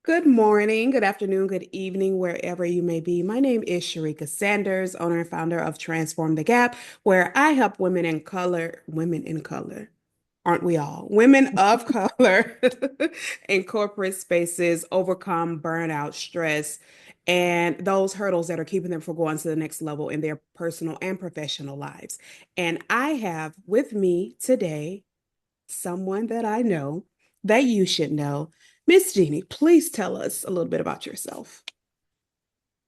Good morning, good afternoon, good evening, wherever you may be. My name is Sherrika Saunders, owner and founder of Transform the Gap, where I help women in color, aren't we all? Women of color in corporate spaces overcome burnout, stress, and those hurdles that are keeping them from going to the next level in their personal and professional lives. And I have with me today someone that I know that you should know. Miss Jeannie, please tell us a little bit about yourself.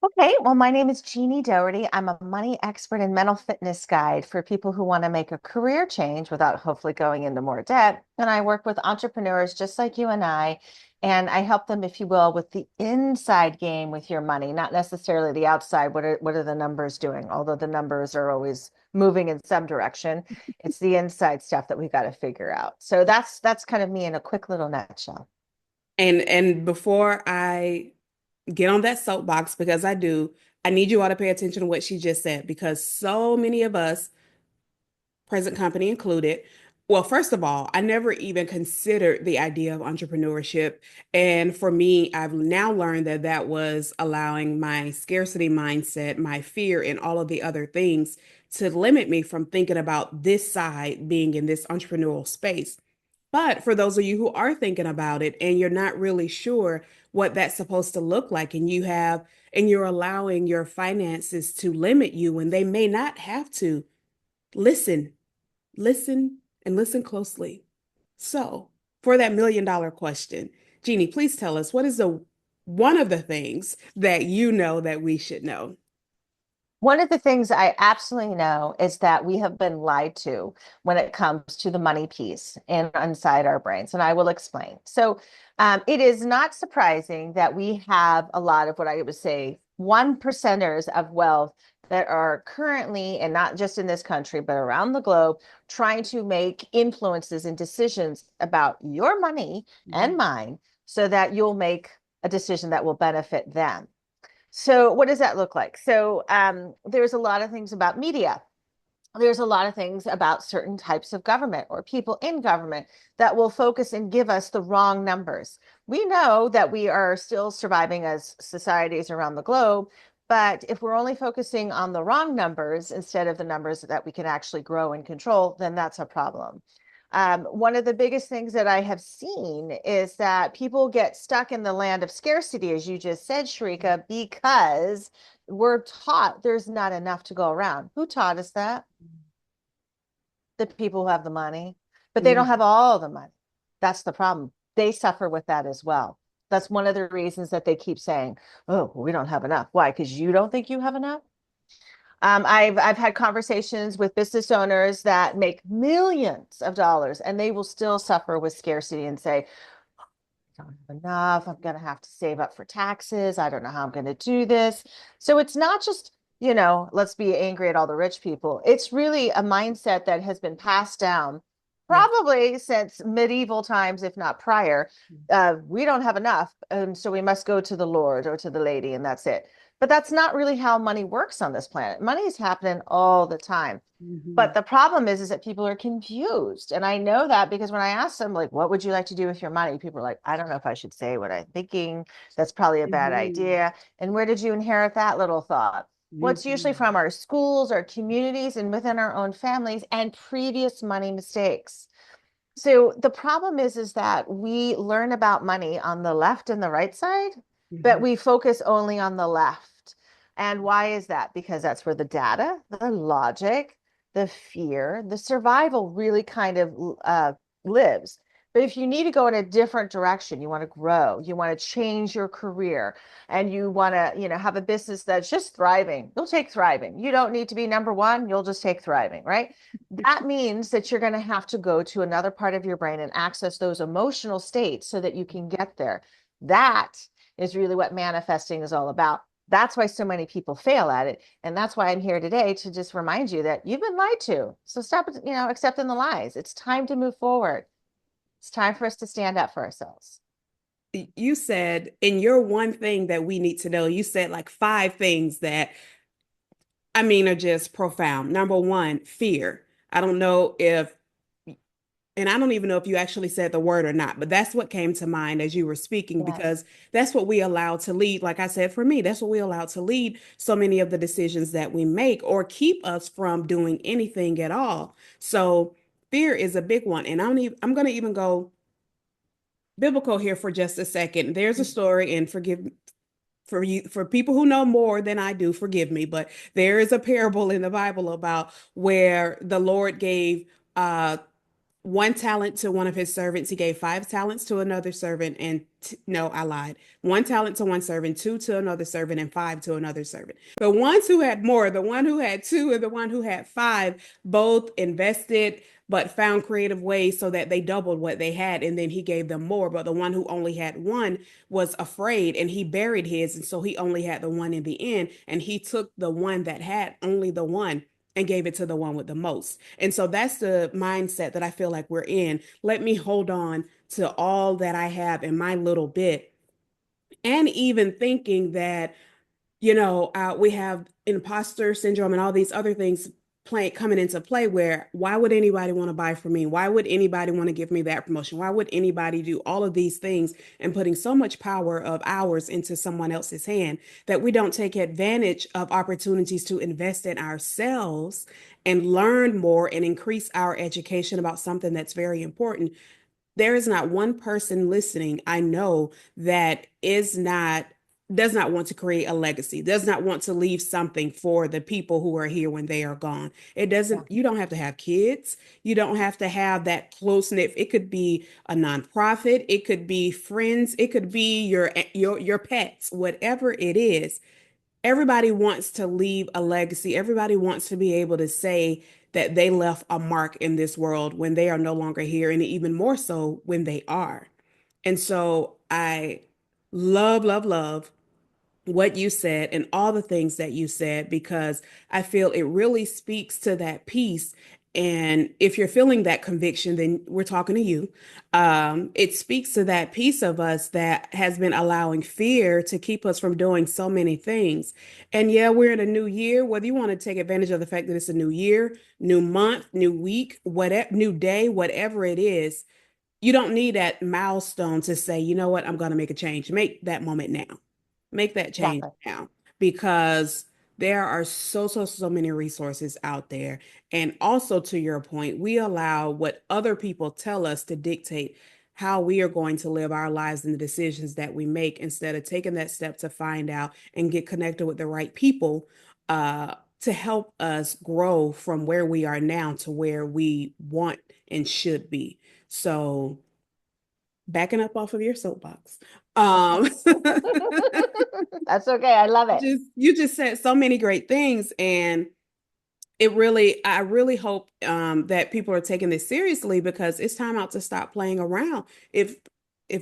Okay, well, my name is Jeannie Dougherty. I'm a money expert and mental fitness guide for people who want to make a career change without hopefully going into more debt. And I work with entrepreneurs just like you and I help them, if you will, with the inside game with your money, not necessarily the outside. What are the numbers doing? Although the numbers are always moving in some direction, it's the inside stuff that we've got to figure out. So that's kind of me in a quick little nutshell. And before I get on that soapbox, because I do, I need you all to pay attention to what she just said, because so many of us, present company included. Well, first of all, I never even considered the idea of entrepreneurship. And for me, I've now learned that that was allowing my scarcity mindset, my fear, and all of the other things to limit me from thinking about this side being in this entrepreneurial space. But for those of you who are thinking about it and you're not really sure what that's supposed to look like, and you're allowing your finances to limit you when they may not have to, listen. Listen and listen closely. So, for that $1 million question, Jeannie, please tell us what is the one of the things that you know that we should know? One of the things I absolutely know is that we have been lied to when it comes to the money piece and inside our brains, and I will explain. It is not surprising that we have a lot of what I would say one percenters of wealth that are currently, and not just in this country, but around the globe, trying to make influences and decisions about your money and Mhm. mine so that you'll make a decision that will benefit them. So, what does that look like? There's a lot of things about media. There's a lot of things about certain types of government or people in government that will focus and give us the wrong numbers. We know that we are still surviving as societies around the globe, but if we're only focusing on the wrong numbers instead of the numbers that we can actually grow and control, then that's a problem. One of the biggest things that I have seen is that people get stuck in the land of scarcity, as you just said, Sharika, because we're taught there's not enough to go around. Who taught us that? The people who have the money, but they don't Mhm. have all the money. That's the problem. They suffer with that as well. That's one of the reasons that they keep saying, "Oh, we don't have enough." Why? Because you don't think you have enough. I've had conversations with business owners that make millions of dollars, and they will still suffer with scarcity and say, "I don't have enough. I'm going to have to save up for taxes. I don't know how I'm going to do this." So it's not just, let's be angry at all the rich people. It's really a mindset that has been passed down Yes. probably since medieval times, if not prior. We don't have enough, and so we must go to the Lord or to the lady, and that's it. But that's not really how money works on this planet. Money is happening all the time. But Mhm. the problem is that people are confused. And I know that because when I ask them, like, what would you like to do with your money? People are like, I don't know if I should say what I'm thinking. That's probably a bad Mhm. idea. And where did you inherit that little thought? What's usually Mhm. from our schools, our communities, and within our own families and previous money mistakes. So the problem is that we learn about money on the left and the right side, but Mhm. we focus only on the left. And why is that? Because that's where the data, the logic, the fear, the survival really kind of lives. But if you need to go in a different direction, you want to grow, you want to change your career, and you want to, have a business that's just thriving, you'll take thriving. You don't need to be number one, you'll just take thriving, right? That means that you're going to have to go to another part of your brain and access those emotional states so that you can get there. That is really what manifesting is all about. That's why so many people fail at it. And that's why I'm here today to just remind you that you've been lied to. So stop, accepting the lies. It's time to move forward. It's time for us to stand up for ourselves. You said in your one thing that we need to know, you said like five things that are just profound. Number one, fear. I don't know if And I don't even know if you actually said the word or not, but that's what came to mind as you were speaking, Yes. because that's what we allow to lead. Like I said, for me, that's what we allow to lead so many of the decisions that we make or keep us from doing anything at all. So fear is a big one. And I'm going to even go biblical here for just a second. There's a Mm. story, and for people who know more than I do, forgive me, but there is a parable in the Bible about where the Lord gave one talent to one of his servants. He gave 5 talents to another servant, and no, I lied. 1 talent to one servant, two to another servant, and 5 to another servant. The ones who had more, the one who had two and the one who had 5, both invested but found creative ways so that they doubled what they had, and then he gave them more. But the one who only had one was afraid, and he buried his, and so he only had the one in the end, and he took the one that had only the one and gave it to the one with the most. And so that's the mindset that I feel like we're in. Let me hold on to all that I have in my little bit. And even thinking that, we have imposter syndrome and all these other things coming into play, where why would anybody want to buy from me? Why would anybody want to give me that promotion? Why would anybody do all of these things, and putting so much power of ours into someone else's hand, that we don't take advantage of opportunities to invest in ourselves and learn more and increase our education about something that's very important. There is not one person listening I know that does not want to create a legacy, does not want to leave something for the people who are here when they are gone. It Yeah. doesn't, you don't have to have kids. You don't have to have that close knit. It could be a nonprofit, it could be friends, it could be your pets, whatever it is. Everybody wants to leave a legacy. Everybody wants to be able to say that they left a mark in this world when they are no longer here, and even more so when they are. And so I love, love, love what you said and all the things that you said, because I feel it really speaks to that piece. And if you're feeling that conviction, then we're talking to you. It speaks to that piece of us that has been allowing fear to keep us from doing so many things. And yeah, we're in a new year, whether you want to take advantage of the fact that it's a new year, new month, new week, whatever, new day, whatever it is. You don't need that milestone to say, you know what, I'm going to make a change. Make that moment now. Make that change Exactly. now, because there are so, so, so many resources out there. And also, to your point, we allow what other people tell us to dictate how we are going to live our lives and the decisions that we make, instead of taking that step to find out and get connected with the right people to help us grow from where we are now to where we want and should be. So, backing up off of your soapbox. Um, That's okay. I love it. you just said so many great things, and I really hope that people are taking this seriously, because it's time out to stop playing around. If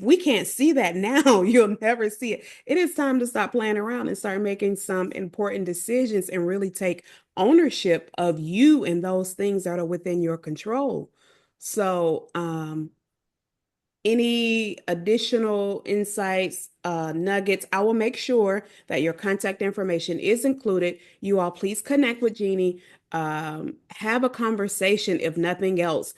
we can't see that now, you'll never see it. It is time to stop playing around and start making some important decisions and really take ownership of you and those things that are within your control. So, any additional insights, nuggets, I will make sure that your contact information is included. You all please connect with Jeannie. Have a conversation, if nothing else.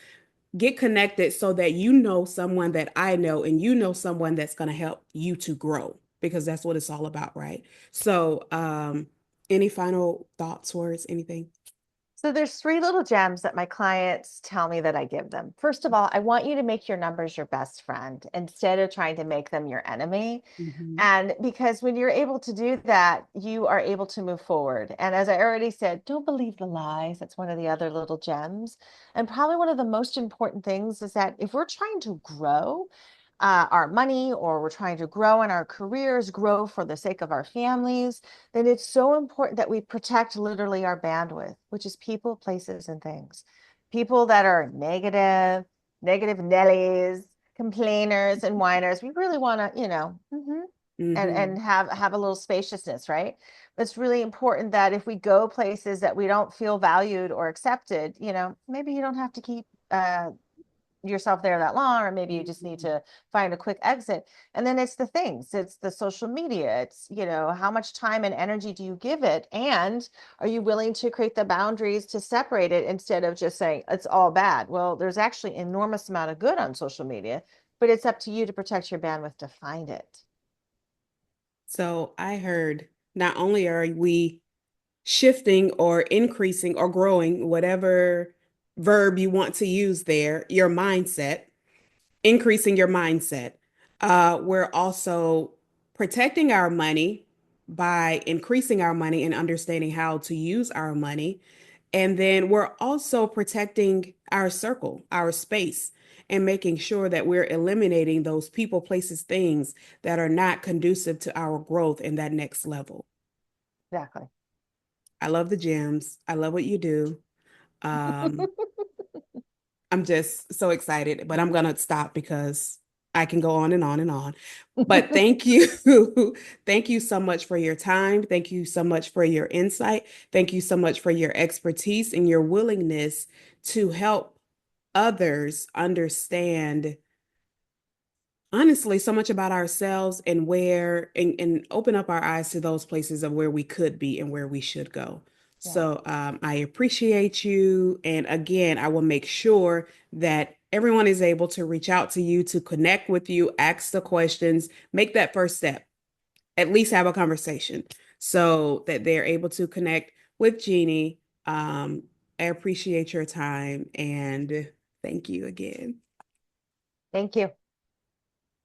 Get connected so that you know someone that I know, and you know someone that's going to help you to grow, because that's what it's all about, right? So, any final thoughts, words, anything? So there's 3 little gems that my clients tell me that I give them. First of all, I want you to make your numbers your best friend instead of trying to make them your enemy. Mhm. And because when you're able to do that, you are able to move forward. And as I already said, don't believe the lies. That's one of the other little gems. And probably one of the most important things is that if we're trying to grow, our money, or we're trying to grow in our careers, grow for the sake of our families, then it's so important that we protect literally our bandwidth, which is people, places, and things. People that are negative, negative Nellies, complainers, and whiners. We really want to, and Mhm. have a little spaciousness, right? But it's really important that if we go places that we don't feel valued or accepted, maybe you don't have to keep yourself there that long, or maybe you just need to find a quick exit. And then it's the things, it's the social media, it's, how much time and energy do you give it? And are you willing to create the boundaries to separate it instead of just saying it's all bad? Well, there's actually enormous amount of good on social media, but it's up to you to protect your bandwidth to find it. So I heard not only are we shifting or increasing or growing, whatever verb you want to use there, your mindset, increasing your mindset. We're also protecting our money by increasing our money and understanding how to use our money. And then we're also protecting our circle, our space, and making sure that we're eliminating those people, places, things that are not conducive to our growth in that next level. Exactly. I love the gems. I love what you do. Um, I'm just so excited, but I'm gonna stop because I can go on and on and on. But thank you. Thank you so much for your time. Thank you so much for your insight. Thank you so much for your expertise and your willingness to help others understand honestly so much about ourselves and and open up our eyes to those places of where we could be and where we should go. Yeah. So I appreciate you. And again, I will make sure that everyone is able to reach out to you, to connect with you, ask the questions, make that first step, at least have a conversation so that they're able to connect with Jeannie. I appreciate your time and thank you again. Thank you.